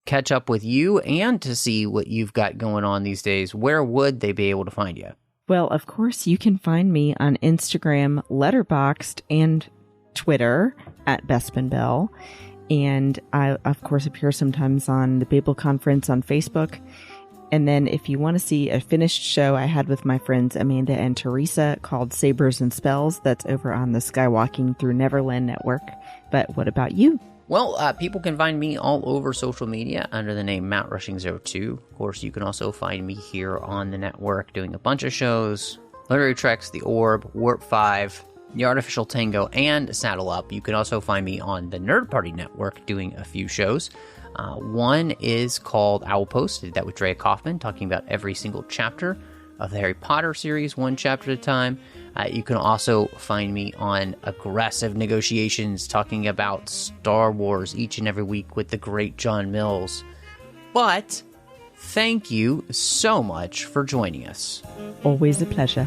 catch up with you and to see what you've got going on these days, where would they be able to find you? Well, of course, you can find me on Instagram, Letterboxd, and Twitter at Bespin Bell. And I, of course, appear sometimes on the Babel Conference on Facebook. And then if you want to see a finished show I had with my friends Amanda and Teresa called Sabers and Spells, that's over on the Skywalking Through Neverland Network. But what about you? Well, people can find me all over social media under the name MountRushing02. Of course, you can also find me here on the network doing a bunch of shows. Literary Treks, The Orb, Warp 5, The Artificial Tango, and Saddle Up. You can also find me on the Nerd Party Network doing a few shows. One is called Owl Post, did that with Drea Kaufman, talking about every single chapter of the Harry Potter series, one chapter at a time. You can also find me on Aggressive Negotiations, talking about Star Wars each and every week with the great John Mills. But thank you so much for joining us. Always a pleasure.